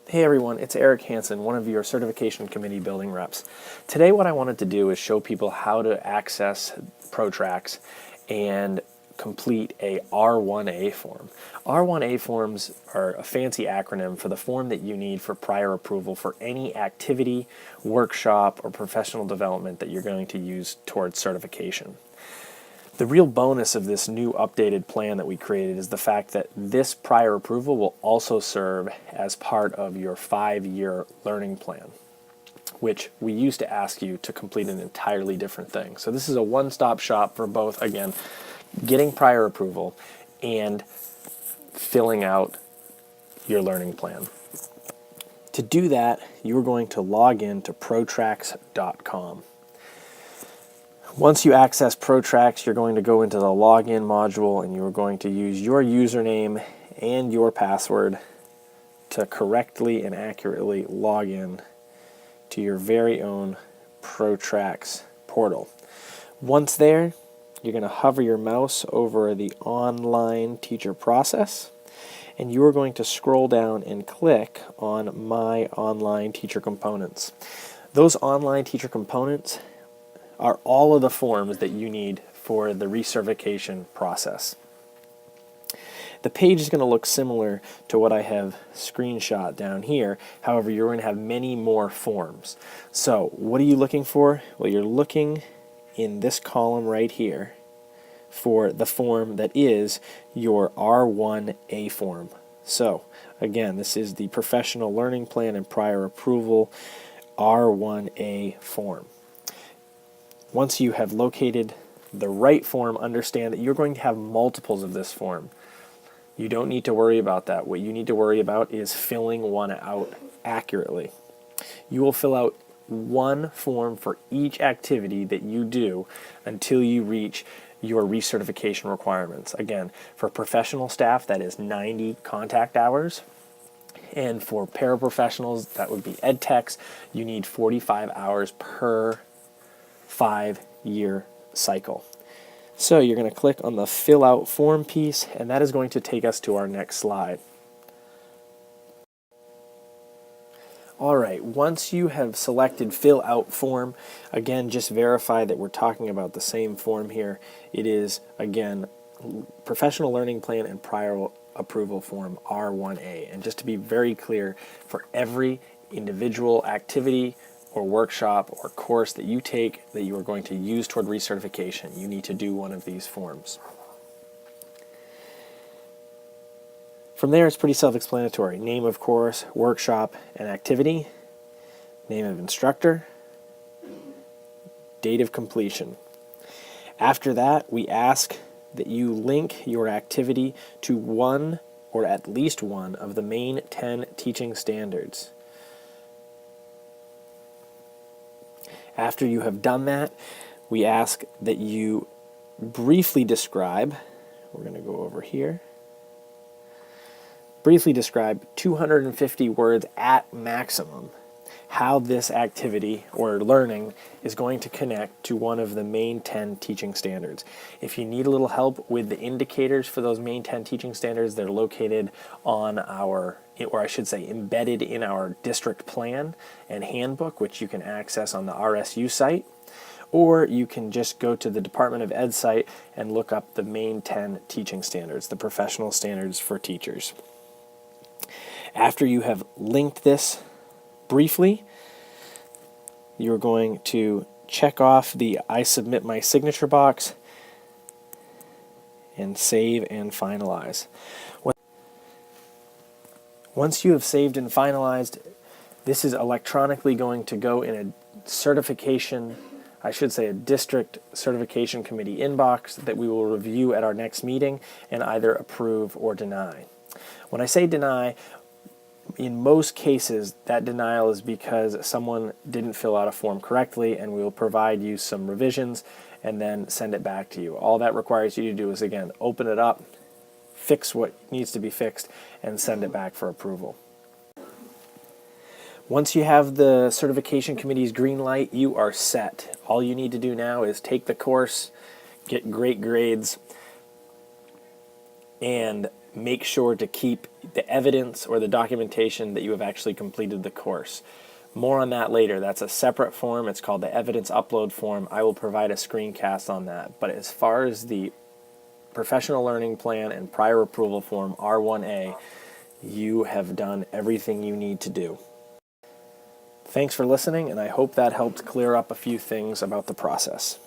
Hey everyone, it's Eric Hansen, one of your certification committee building reps. Today what I wanted to do is show people how to access ProTrax and complete a R-1A form. R-1A forms are a fancy acronym for the form that you need for prior approval for any activity, workshop, or professional development that you're going to use towards certification. The real bonus of this new updated plan that we created is the fact that this prior approval will also serve as part of your 5-year learning plan, which we used to ask you to complete an entirely different thing. So this is a one-stop shop for both, again, getting prior approval and filling out your learning plan. To do that, you're going to log in to protrax.com. Once you access ProTrax, you're going to go into the login module and you're going to use your username and your password to correctly and accurately log in to your very own ProTrax portal. Once there, you're going to hover your mouse over the online teacher process and you are going to scroll down and click on My Online Teacher Components. Those online teacher components are all of the forms that you need for the recertification process. The page is going to look similar to what I have screenshot down here. However, you're going to have many more forms. So what are you looking for? Well, you're looking in this column right here for the form that is your R-1A form. So again, this is the Professional Learning Plan and Prior Approval R-1A form. Once you have located the right form, understand that you're going to have multiples of this form. You don't need to worry about that. What you need to worry about is filling one out accurately. You will fill out one form for each activity that you do until you reach your recertification requirements. Again, for professional staff, that is 90 contact hours. And for paraprofessionals, that would be ed techs, you need 45 hours per 5-year cycle. So you're going to click on the fill out form piece, and that is going to take us to our next slide. All right, once you have selected fill out form, again, just verify that we're talking about the same form here. It is, again, Professional Learning Plan and Prior Approval Form R-1A. And just to be very clear, for every individual activity or workshop or course that you take that you are going to use toward recertification, you need to do one of these forms. From there, it's pretty self-explanatory. Name of course, workshop, and activity, name of instructor, date of completion. After that, we ask that you link your activity to one or at least one of the main 10 teaching standards. After you have done that, we ask that you briefly describe, we're going to go over here, briefly describe 250 words at maximum how this activity or learning is going to connect to one of the main 10 teaching standards. If you need a little help with the indicators for those main 10 teaching standards, they're located on our, or I should say embedded in our district plan and handbook, which you can access on the RSU site, or you can just go to the Department of Ed site and look up the main 10 teaching standards, the professional standards for teachers. After you have linked this briefly, you're going to check off the I submit my signature box and save and finalize. Once you have saved and finalized, this is electronically going to go in a certification, I should say a district certification committee inbox that we will review at our next meeting and either approve or deny. When I say deny, in most cases, that denial is because someone didn't fill out a form correctly, and we will provide you some revisions and then send it back to you. All that requires you to do is, again, open it up, fix what needs to be fixed, and send it back for approval. Once you have the certification committee's green light, you are set. All you need to do now is take the course, get great grades, and make sure to keep the evidence or the documentation that you have actually completed the course. More on that later. That's a separate form. It's called the evidence upload form. I will provide a screencast on that. But as far as the professional learning plan and prior approval form, R-1A, you have done everything you need to do. Thanks for listening, and I hope that helped clear up a few things about the process.